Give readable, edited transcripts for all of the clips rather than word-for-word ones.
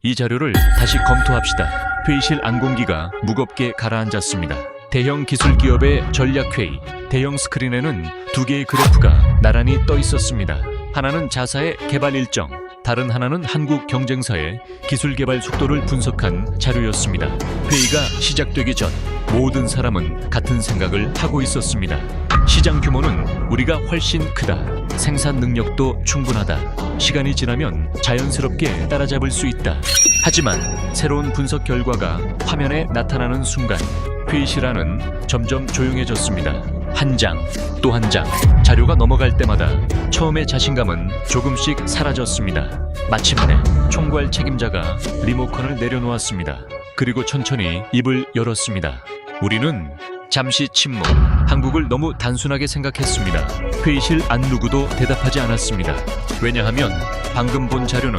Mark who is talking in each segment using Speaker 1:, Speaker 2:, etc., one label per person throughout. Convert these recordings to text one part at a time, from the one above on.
Speaker 1: 이 자료를 다시 검토합시다. 회의실 안공기가 무겁게 가라앉았습니다. 대형 기술 기업의 전략회의. 대형 스크린에는 두 개의 그래프가 나란히 떠 있었습니다. 하나는 자사의 개발 일정, 다른 하나는 한국 경쟁사의 기술 개발 속도를 분석한 자료였습니다. 회의가 시작되기 전 모든 사람은 같은 생각을 하고 있었습니다. 시장 규모는 우리가 훨씬 크다. 생산 능력도 충분하다. 시간이 지나면 자연스럽게 따라잡을 수 있다. 하지만 새로운 분석 결과가 화면에 나타나는 순간 회의실 안은 점점 조용해졌습니다. 한 장, 또 한 장, 자료가 넘어갈 때마다 처음의 자신감은 조금씩 사라졌습니다. 마침내 총괄 책임자가 리모컨을 내려놓았습니다. 그리고 천천히 입을 열었습니다. 우리는 잠시 침묵. 한국을 너무 단순하게 생각했습니다. 회의실 안 누구도 대답하지 않았습니다. 왜냐하면 방금 본 자료는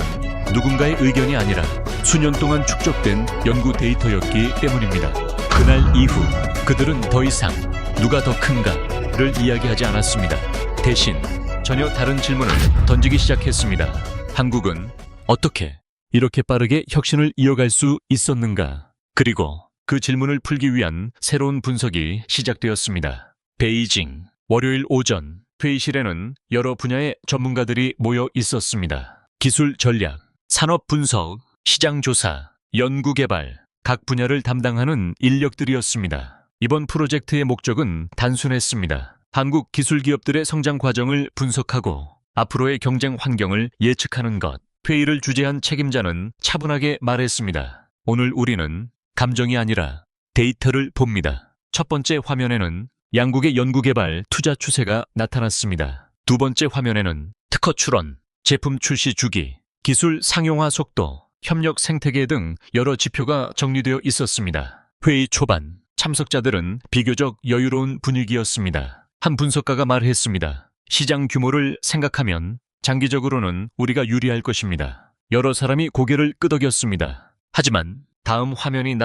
Speaker 1: 누군가의 의견이 아니라 수년 동안 축적된 연구 데이터였기 때문입니다. 그날 이후 그들은 더 이상 누가 더 큰가를 이야기하지 않았습니다. 대신 전혀 다른 질문을 던지기 시작했습니다. 한국은 어떻게 이렇게 빠르게 혁신을 이어갈 수 있었는가? 그리고 그 질문을 풀기 위한 새로운 분석이 시작되었습니다. 베이징, 월요일 오전 회의실에는 여러 분야의 전문가들이 모여 있었습니다. 기술 전략, 산업 분석, 시장 조사, 연구 개발, 각 분야를 담당하는 인력들이었습니다. 이번 프로젝트의 목적은 단순했습니다. 한국 기술 기업들의 성장 과정을 분석하고 앞으로의 경쟁 환경을 예측하는 것. 회의를 주재한 책임자는 차분하게 말했습니다. 오늘 우리는 감정이 아니라 데이터를 봅니다. 첫 번째 화면에는 양국의 연구개발 투자 추세가 나타났습니다. 두 번째 화면에는 특허 출원, 제품 출시 주기, 기술 상용화 속도, 협력 생태계 등 여러 지표가 정리되어 있었습니다. 회의 초반, 참석자들은 비교적 여유로운 분위기였습니다. 한 분석가가 말했습니다. 시장 규모를 생각하면 장기적으로는 우리가 유리할 것입니다. 여러 사람이 고개를 끄덕였습니다. 하지만 다음 화면이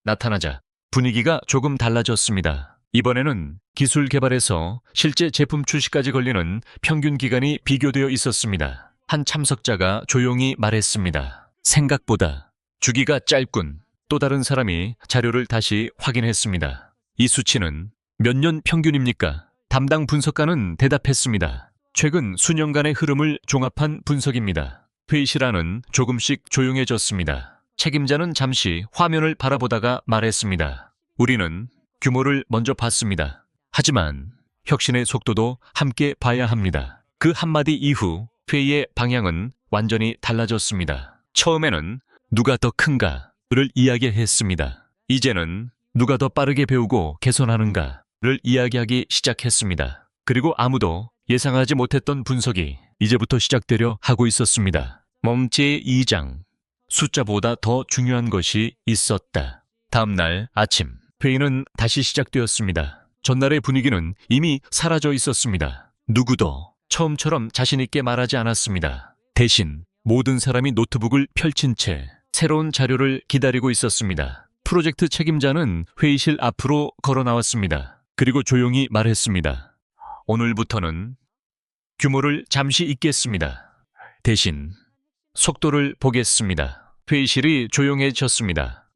Speaker 1: 나타나자 분위기가 조금 달라졌습니다. 이번에는 기술 개발에서 실제 제품 출시까지 걸리는 평균 기간이 비교되어 있었습니다. 한 참석자가 조용히 말했습니다. 생각보다 주기가 짧군. 또 다른 사람이 자료를 다시 확인했습니다. 이 수치는 몇 년 평균입니까? 담당 분석가는 대답했습니다. 최근 수년간의 흐름을 종합한 분석입니다. 회의실 안은 조금씩 조용해졌습니다. 책임자는 잠시 화면을 바라보다가 말했습니다. 우리는 규모를 먼저 봤습니다. 하지만 혁신의 속도도 함께 봐야 합니다. 그 한마디 이후 회의의 방향은 완전히 달라졌습니다. 처음에는 누가 더 큰가를 이야기했습니다. 이제는 누가 더 빠르게 배우고 개선하는가를 이야기하기 시작했습니다. 그리고 아무도 예상하지 못했던 분석이 이제부터 시작되려 하고 있었습니다. 제2장. 숫자보다 더 중요한 것이 있었다. 다음 날 아침, 회의는 다시 시작되었습니다. 전날의 분위기는 이미 사라져 있었습니다. 누구도 처음처럼 자신 있게 말하지 않았습니다. 대신 모든 사람이 노트북을 펼친 채 새로운 자료를 기다리고 있었습니다. 프로젝트 책임자는 회의실 앞으로 걸어 나왔습니다. 그리고 조용히 말했습니다. 오늘부터는 규모를 잠시 잊겠습니다. 대신 속도를 보겠습니다. 회의실이 조용해졌습니다.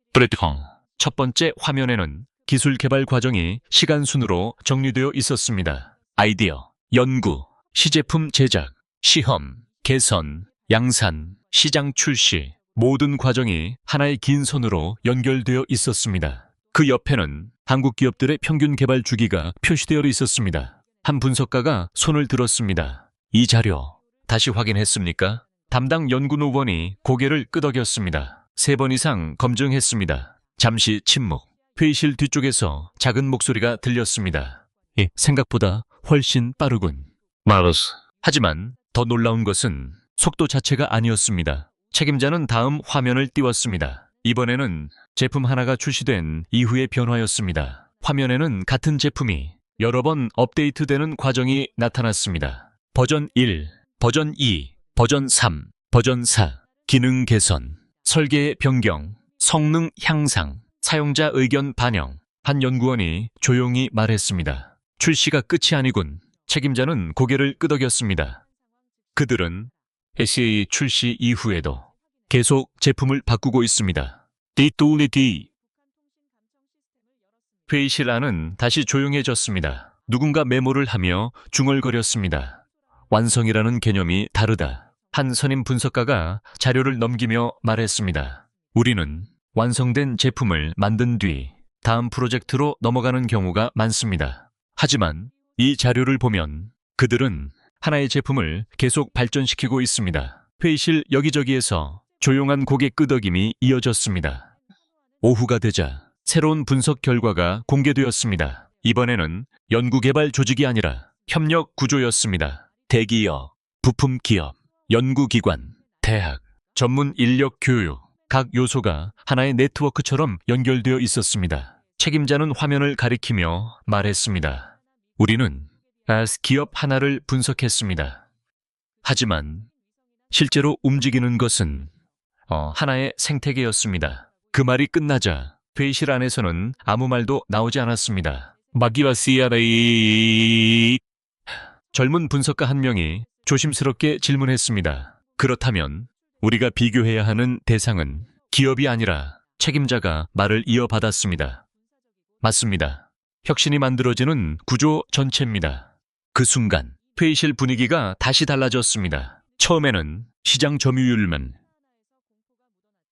Speaker 1: 첫 번째 화면에는 기술 개발 과정이 시간 순으로 정리되어 있었습니다. 아이디어, 연구, 시제품 제작, 시험, 개선, 양산, 시장 출시, 모든 과정이 하나의 긴 선으로 연결되어 있었습니다. 그 옆에는 한국 기업들의 평균 개발 주기가 표시되어 있었습니다. 한 분석가가 손을 들었습니다. 이 자료 다시 확인했습니까? 담당 연구노원이 고개를 끄덕였습니다. 3번 이상 검증했습니다. 잠시 침묵. 회의실 뒤쪽에서 작은 목소리가 들렸습니다. 생각보다 훨씬 빠르군. 하지만 더 놀라운 것은 속도 자체가 아니었습니다. 책임자는 다음 화면을 띄웠습니다. 이번에는 제품 하나가 출시된 이후의 변화였습니다. 화면에는 같은 제품이 여러 번 업데이트되는 과정이 나타났습니다. 버전 1, 버전 2, 버전 3, 버전 4, 기능 개선, 설계 변경, 성능 향상, 사용자 의견 반영. 한 연구원이 조용히 말했습니다. 출시가 끝이 아니군. 책임자는 고개를 끄덕였습니다. 그들은 SA 출시 이후에도 계속 제품을 바꾸고 있습니다. D2D 회의실 안은 다시 조용해졌습니다. 누군가 메모를 하며 중얼거렸습니다. 완성이라는 개념이 다르다. 한 선임 분석가가 자료를 넘기며 말했습니다. 우리는 완성된 제품을 만든 뒤 다음 프로젝트로 넘어가는 경우가 많습니다. 하지만 이 자료를 보면 그들은 하나의 제품을 계속 발전시키고 있습니다. 회의실 여기저기에서 조용한 고개 끄덕임이 이어졌습니다. 오후가 되자 새로운 분석 결과가 공개되었습니다. 이번에는 연구개발 조직이 아니라 협력 구조였습니다. 대기업, 부품기업, 연구기관, 대학, 전문 인력 교육, 각 요소가 하나의 네트워크처럼 연결되어 있었습니다. 책임자는 화면을 가리키며 말했습니다. 우리는 기업 하나를 분석했습니다. 하지만 실제로 움직이는 것은 하나의 생태계였습니다. 그 말이 끝나자 회의실 안에서는 아무 말도 나오지 않았습니다. 마기와 CRA 젊은 분석가 한 명이 조심스럽게 질문했습니다. 그렇다면 우리가 비교해야 하는 대상은 기업이 아니라 책임자가 말을 이어받았습니다. 맞습니다. 혁신이 만들어지는 구조 전체입니다. 그 순간 회의실 분위기가 다시 달라졌습니다. 처음에는 시장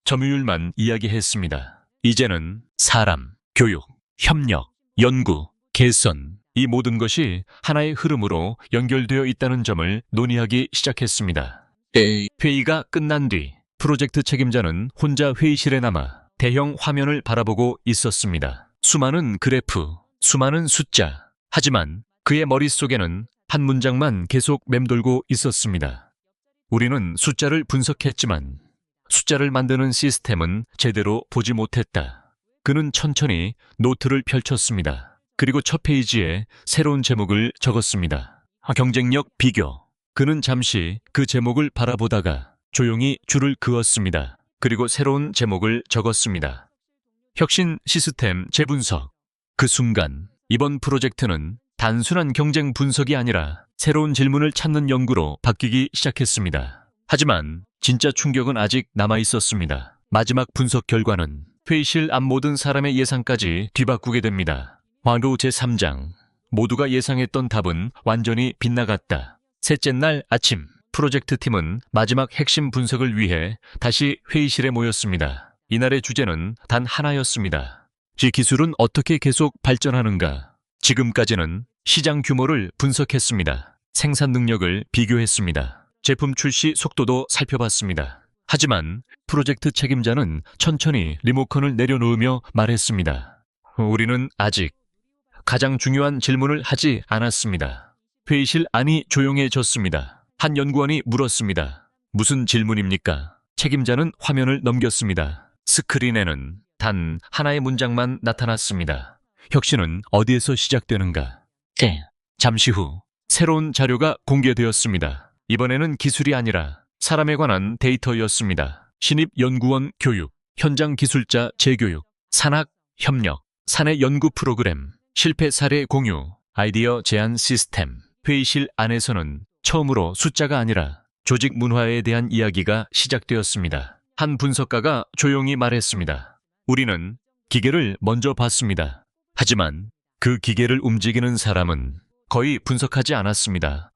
Speaker 1: 점유율만 이야기했습니다. 이제는 사람, 교육, 협력, 연구, 개선, 이 모든 것이 하나의 흐름으로 연결되어 있다는 점을 논의하기 시작했습니다. 회의가 끝난 뒤 프로젝트 책임자는 혼자 회의실에 남아 대형 화면을 바라보고 있었습니다. 수많은 그래프, 수많은 숫자. 하지만 그의 머릿속에는 한 문장만 계속 맴돌고 있었습니다. 우리는 숫자를 분석했지만 숫자를 만드는 시스템은 제대로 보지 못했다. 그는 천천히 노트를 펼쳤습니다. 그리고 첫 페이지에 새로운 제목을 적었습니다. 경쟁력 비교. 그는 잠시 그 제목을 바라보다가 조용히 줄을 그었습니다. 그리고 새로운 제목을 적었습니다. 혁신 시스템 재분석. 그 순간 이번 프로젝트는 단순한 경쟁 분석이 아니라 새로운 질문을 찾는 연구로 바뀌기 시작했습니다. 하지만 진짜 충격은 아직 남아 있었습니다. 마지막 분석 결과는 회의실 앞 모든 사람의 예상까지 뒤바꾸게 됩니다. 바로 제3장. 모두가 예상했던 답은 완전히 빗나갔다. 셋째 날 아침, 프로젝트 팀은 마지막 핵심 분석을 위해 다시 회의실에 모였습니다. 이날의 주제는 단 하나였습니다. 이 기술은 어떻게 계속 발전하는가? 지금까지는 시장 규모를 분석했습니다. 생산 능력을 비교했습니다. 제품 출시 속도도 살펴봤습니다. 하지만 프로젝트 책임자는 천천히 리모컨을 내려놓으며 말했습니다. 우리는 아직 가장 중요한 질문을 하지 않았습니다. 회의실 안이 조용해졌습니다. 한 연구원이 물었습니다. 무슨 질문입니까? 책임자는 화면을 넘겼습니다. 스크린에는 단 하나의 문장만 나타났습니다. 혁신은 어디에서 시작되는가? 잠시 후 새로운 자료가 공개되었습니다. 이번에는 기술이 아니라 사람에 관한 데이터였습니다. 신입 연구원 교육, 현장 기술자 재교육, 산학 협력, 사내 연구 프로그램, 실패 사례 공유, 아이디어 제안 시스템. 회의실 안에서는 처음으로 숫자가 아니라 조직 문화에 대한 이야기가 시작되었습니다. 한 분석가가 조용히 말했습니다. 우리는 기계를 먼저 봤습니다. 하지만 그 기계를 움직이는 사람은 거의 분석하지 않았습니다.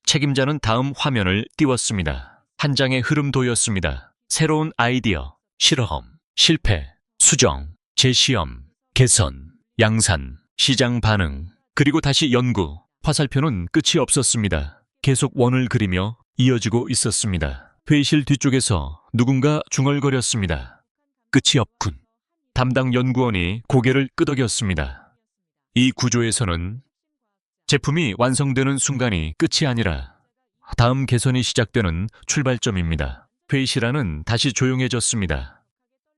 Speaker 1: 책임자는 다음 화면을 띄웠습니다. 한 장의 흐름도였습니다. 새로운 아이디어, 실험, 실패, 수정, 재시험, 개선, 양산, 시장 반응, 그리고 다시 연구. 화살표는 끝이 없었습니다. 계속 원을 그리며 이어지고 있었습니다. 회의실 뒤쪽에서 누군가 중얼거렸습니다. 끝이 없군. 담당 연구원이 고개를 끄덕였습니다. 이 구조에서는 제품이 완성되는 순간이 끝이 아니라 다음 개선이 시작되는 출발점입니다. 회의실 안은 다시 조용해졌습니다.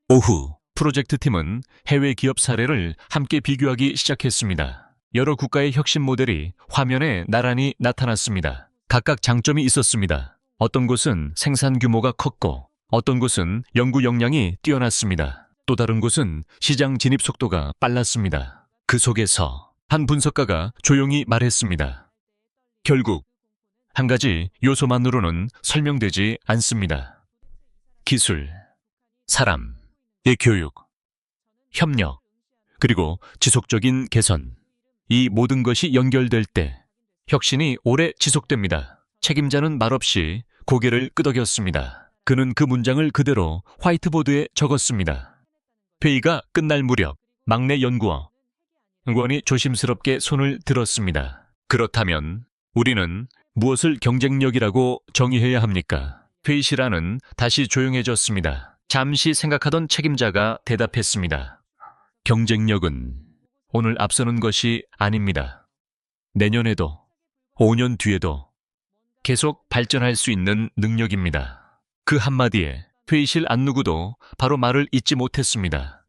Speaker 1: 오후, 프로젝트 팀은 해외 기업 사례를 함께 비교하기 시작했습니다. 여러 국가의 혁신 모델이 화면에 나란히 나타났습니다. 각각 장점이 있었습니다. 어떤 곳은 생산 규모가 컸고 어떤 곳은 연구 역량이 뛰어났습니다. 또 다른 곳은 시장 진입 속도가 빨랐습니다. 그 속에서 한 분석가가 조용히 말했습니다. 결국 한 가지 요소만으로는 설명되지 않습니다. 기술, 사람의 교육, 협력, 그리고 지속적인 개선. 이 모든 것이 연결될 때 혁신이 오래 지속됩니다. 책임자는 말없이 고개를 끄덕였습니다. 그는 그 문장을 그대로 화이트보드에 적었습니다. 회의가 끝날 무렵 막내 연구원이 조심스럽게 손을 들었습니다. 그렇다면 우리는 무엇을 경쟁력이라고 정의해야 합니까? 회의실 안은 다시 조용해졌습니다. 잠시 생각하던 책임자가 대답했습니다. 경쟁력은 오늘 앞서는 것이 아닙니다. 내년에도, 5년 뒤에도 계속 발전할 수 있는 능력입니다. 그 한마디에 회의실 안 누구도 바로 말을 잇지 못했습니다.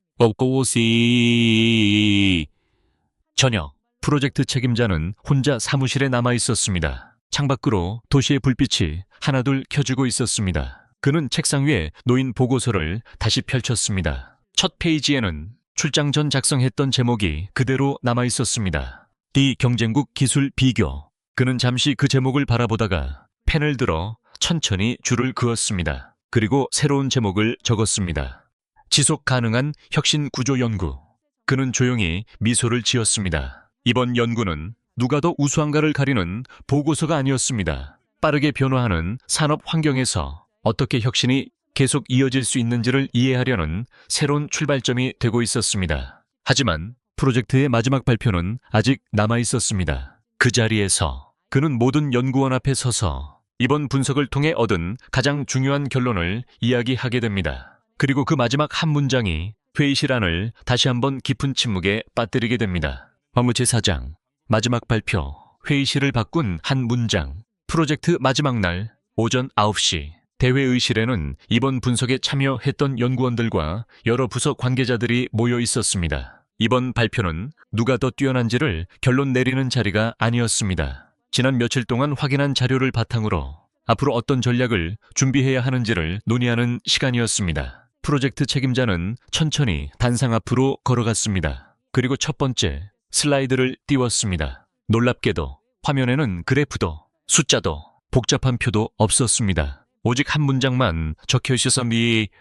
Speaker 1: 저녁, 프로젝트 책임자는 혼자 사무실에 남아 있었습니다. 창밖으로 도시의 불빛이 하나둘 켜지고 있었습니다. 그는 책상 위에 놓인 보고서를 다시 펼쳤습니다. 첫 페이지에는 출장 전 작성했던 제목이 그대로 남아 있었습니다. 이 경쟁국 기술 비교. 그는 잠시 그 제목을 바라보다가 펜을 들어 천천히 줄을 그었습니다. 그리고 새로운 제목을 적었습니다. 지속 가능한 혁신 구조 연구. 그는 조용히 미소를 지었습니다. 이번 연구는 누가 더 우수한가를 가리는 보고서가 아니었습니다. 빠르게 변화하는 산업 환경에서 어떻게 혁신이 계속 이어질 수 있는지를 이해하려는 새로운 출발점이 되고 있었습니다. 하지만 프로젝트의 마지막 발표는 아직 남아 있었습니다. 그 자리에서 그는 모든 연구원 앞에 서서 이번 분석을 통해 얻은 가장 중요한 결론을 이야기하게 됩니다. 그리고 그 마지막 한 문장이 회의실 안을 다시 한번 깊은 침묵에 빠뜨리게 됩니다. 업무제4장 마지막 발표. 회의실을 바꾼 한 문장. 프로젝트 마지막 날 오전 9시 대회의실에는 이번 분석에 참여했던 연구원들과 여러 부서 관계자들이 모여 있었습니다. 이번 발표는 누가 더 뛰어난지를 결론 내리는 자리가 아니었습니다. 지난 며칠 동안 확인한 자료를 바탕으로 앞으로 어떤 전략을 준비해야 하는지를 논의하는 시간이었습니다. 프로젝트 책임자는 천천히 단상 앞으로 걸어갔습니다. 그리고 첫 번째 슬라이드를 띄웠습니다. 놀랍게도 화면에는 그래프도 숫자도 복잡한 표도 없었습니다. 오직 한 문장만 적혀 있었습니다.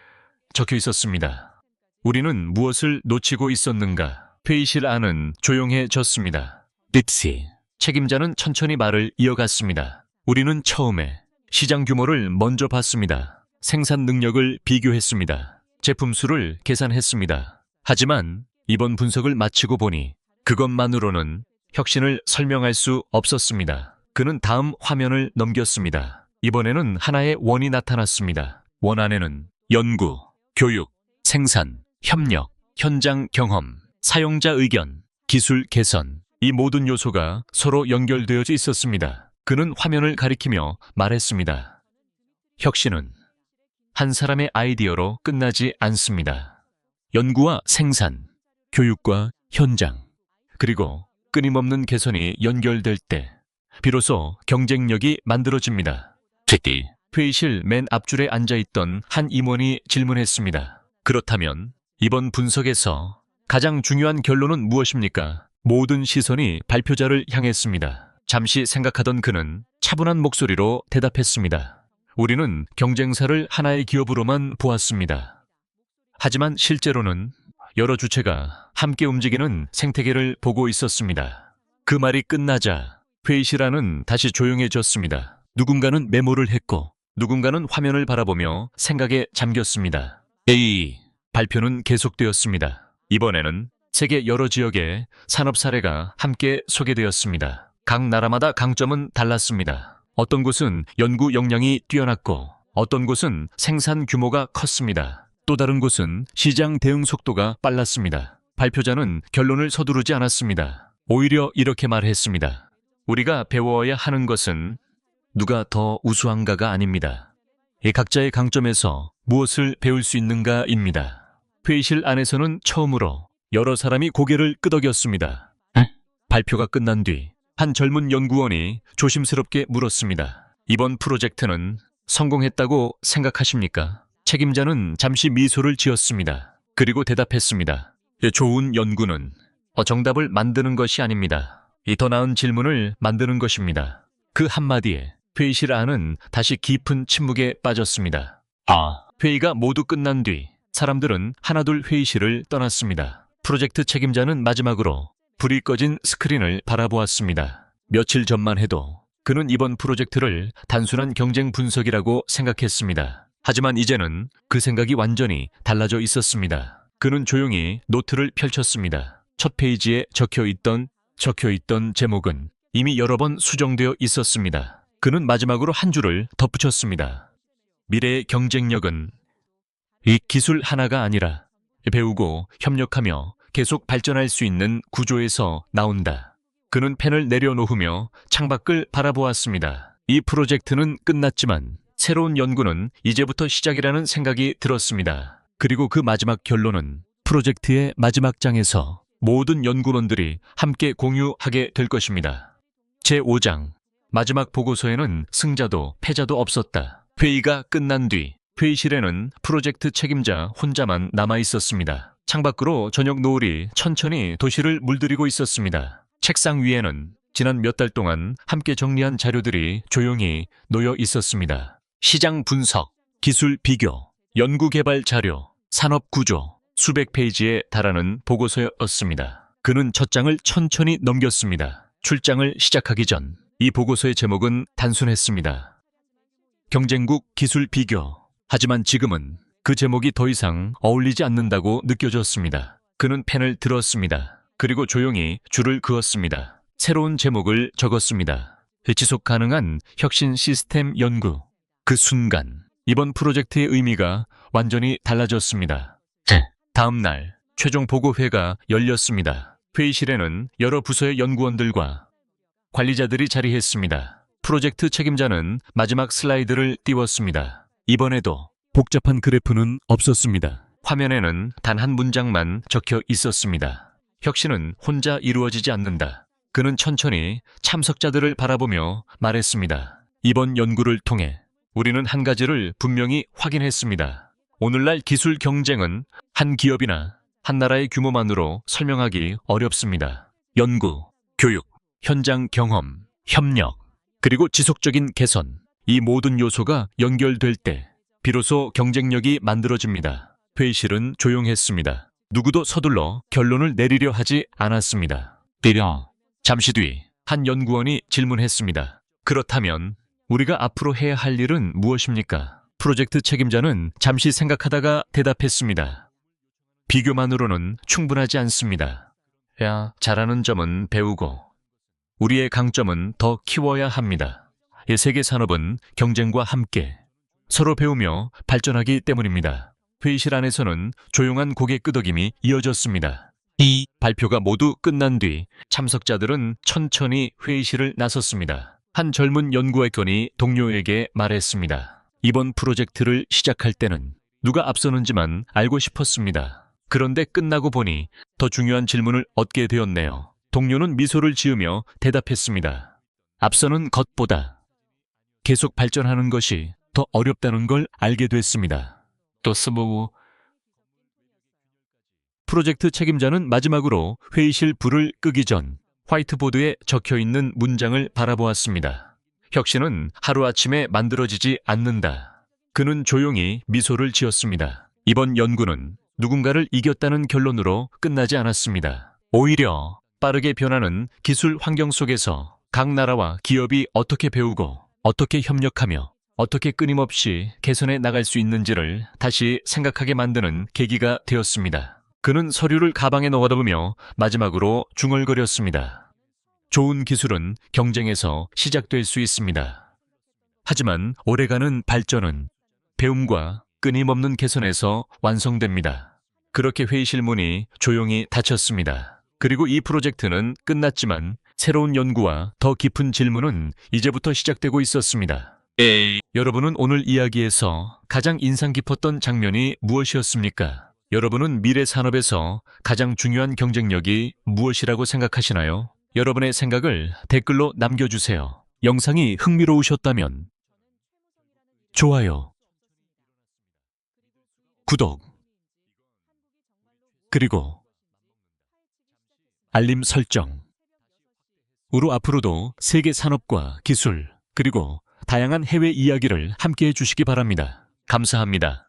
Speaker 1: 우리는 무엇을 놓치고 있었는가? 회의실 안은 조용해졌습니다. 립시. 책임자는 천천히 말을 이어갔습니다. 우리는 처음에 시장 규모를 먼저 봤습니다. 생산 능력을 비교했습니다. 제품 수를 계산했습니다. 하지만 이번 분석을 마치고 보니 그것만으로는 혁신을 설명할 수 없었습니다. 그는 다음 화면을 넘겼습니다. 이번에는 하나의 원이 나타났습니다. 원 안에는 연구, 교육, 생산, 협력, 현장 경험, 사용자 의견, 기술 개선, 이 모든 요소가 서로 연결되어 있었습니다. 그는 화면을 가리키며 말했습니다. 혁신은 한 사람의 아이디어로 끝나지 않습니다. 연구와 생산, 교육과 현장, 그리고 끊임없는 개선이 연결될 때 비로소 경쟁력이 만들어집니다. 회의실 맨 앞줄에 앉아있던 한 임원이 질문했습니다. 그렇다면 이번 분석에서 가장 중요한 결론은 무엇입니까? 모든 시선이 발표자를 향했습니다. 잠시 생각하던 그는 차분한 목소리로 대답했습니다. 우리는 경쟁사를 하나의 기업으로만 보았습니다. 하지만 실제로는 여러 주체가 함께 움직이는 생태계를 보고 있었습니다. 그 말이 끝나자 회의실 안은 다시 조용해졌습니다. 누군가는 메모를 했고 누군가는 화면을 바라보며 생각에 잠겼습니다. 발표는 계속되었습니다. 이번에는 세계 여러 지역의 산업 사례가 함께 소개되었습니다. 각 나라마다 강점은 달랐습니다. 어떤 곳은 연구 역량이 뛰어났고 어떤 곳은 생산 규모가 컸습니다. 또 다른 곳은 시장 대응 속도가 빨랐습니다. 발표자는 결론을 서두르지 않았습니다. 오히려 이렇게 말했습니다. 우리가 배워야 하는 것은 누가 더 우수한가가 아닙니다. 이 각자의 강점에서 무엇을 배울 수 있는가입니다. 회의실 안에서는 처음으로 여러 사람이 고개를 끄덕였습니다. 발표가 끝난 뒤 한 젊은 연구원이 조심스럽게 물었습니다. 이번 프로젝트는 성공했다고 생각하십니까? 책임자는 잠시 미소를 지었습니다. 그리고 대답했습니다. 좋은 연구는 정답을 만드는 것이 아닙니다. 더 나은 질문을 만드는 것입니다. 그 한마디에 회의실 안은 다시 깊은 침묵에 빠졌습니다. 회의가 모두 끝난 뒤 사람들은 하나둘 회의실을 떠났습니다. 프로젝트 책임자는 마지막으로 불이 꺼진 스크린을 바라보았습니다. 며칠 전만 해도 그는 이번 프로젝트를 단순한 경쟁 분석이라고 생각했습니다. 하지만 이제는 그 생각이 완전히 달라져 있었습니다. 그는 조용히 노트를 펼쳤습니다. 첫 페이지에 적혀 있던 제목은 이미 여러 번 수정되어 있었습니다. 그는 마지막으로 한 줄을 덧붙였습니다. 미래의 경쟁력은 이 기술 하나가 아니라 배우고 협력하며 계속 발전할 수 있는 구조에서 나온다. 그는 펜을 내려놓으며 창밖을 바라보았습니다. 이 프로젝트는 끝났지만 새로운 연구는 이제부터 시작이라는 생각이 들었습니다. 그리고 그 마지막 결론은 프로젝트의 마지막 장에서 모든 연구원들이 함께 공유하게 될 것입니다. 제5장 마지막 보고서에는 승자도 패자도 없었다. 회의가 끝난 뒤 회의실에는 프로젝트 책임자 혼자만 남아 있었습니다. 창밖으로 저녁 노을이 천천히 도시를 물들이고 있었습니다. 책상 위에는 지난 몇 달 동안 함께 정리한 자료들이 조용히 놓여 있었습니다. 시장 분석, 기술 비교, 연구개발 자료, 산업 구조, 수백 페이지에 달하는 보고서였습니다. 그는 첫 장을 천천히 넘겼습니다. 출장을 시작하기 전 이 보고서의 제목은 단순했습니다. 경쟁국 기술 비교. 하지만 지금은 그 제목이 더 이상 어울리지 않는다고 느껴졌습니다. 그는 펜을 들었습니다. 그리고 조용히 줄을 그었습니다. 새로운 제목을 적었습니다. 지속 가능한 혁신 시스템 연구. 그 순간 이번 프로젝트의 의미가 완전히 달라졌습니다. 다음 날 최종 보고회가 열렸습니다. 회의실에는 여러 부서의 연구원들과 관리자들이 자리했습니다. 프로젝트 책임자는 마지막 슬라이드를 띄웠습니다. 이번에도 복잡한 그래프는 없었습니다. 화면에는 단 한 문장만 적혀 있었습니다. 혁신은 혼자 이루어지지 않는다. 그는 천천히 참석자들을 바라보며 말했습니다. 이번 연구를 통해 우리는 한 가지를 분명히 확인했습니다. 오늘날 기술 경쟁은 한 기업이나 한 나라의 규모만으로 설명하기 어렵습니다. 연구, 교육, 현장 경험, 협력, 그리고 지속적인 개선, 이 모든 요소가 연결될 때 비로소 경쟁력이 만들어집니다. 회의실은 조용했습니다. 누구도 서둘러 결론을 내리려 하지 않았습니다. 잠시 뒤 한 연구원이 질문했습니다. 그렇다면 우리가 앞으로 해야 할 일은 무엇입니까? 프로젝트 책임자는 잠시 생각하다가 대답했습니다. 비교만으로는 충분하지 않습니다. 잘하는 점은 배우고 우리의 강점은 더 키워야 합니다. 세계 산업은 경쟁과 함께 서로 배우며 발전하기 때문입니다. 회의실 안에서는 조용한 고개 끄덕임이 이어졌습니다. 이 발표가 모두 끝난 뒤 참석자들은 천천히 회의실을 나섰습니다. 한 젊은 연구원이 동료에게 말했습니다. 이번 프로젝트를 시작할 때는 누가 앞서는지만 알고 싶었습니다. 그런데 끝나고 보니 더 중요한 질문을 얻게 되었네요. 동료는 미소를 지으며 대답했습니다. 앞서는 것보다 계속 발전하는 것이 더 어렵다는 걸 알게 됐습니다. 프로젝트 책임자는 마지막으로 회의실 불을 끄기 전 화이트보드에 적혀 있는 문장을 바라보았습니다. 혁신은 하루아침에 만들어지지 않는다. 그는 조용히 미소를 지었습니다. 이번 연구는 누군가를 이겼다는 결론으로 끝나지 않았습니다. 오히려 빠르게 변하는 기술 환경 속에서 각 나라와 기업이 어떻게 배우고 어떻게 협력하며 어떻게 끊임없이 개선해 나갈 수 있는지를 다시 생각하게 만드는 계기가 되었습니다. 그는 서류를 가방에 넣어두며 마지막으로 중얼거렸습니다. 좋은 기술은 경쟁에서 시작될 수 있습니다. 하지만 오래가는 발전은 배움과 끊임없는 개선에서 완성됩니다. 그렇게 회의실 문이 조용히 닫혔습니다. 그리고 이 프로젝트는 끝났지만 새로운 연구와 더 깊은 질문은 이제부터 시작되고 있었습니다. 여러분은 오늘 이야기에서 가장 인상 깊었던 장면이 무엇이었습니까? 여러분은 미래 산업에서 가장 중요한 경쟁력이 무엇이라고 생각하시나요? 여러분의 생각을 댓글로 남겨주세요. 영상이 흥미로우셨다면 좋아요, 구독, 그리고 알림 설정. 으로 앞으로도 세계 산업과 기술, 그리고 다양한 해외 이야기를 함께 해주시기 바랍니다. 감사합니다.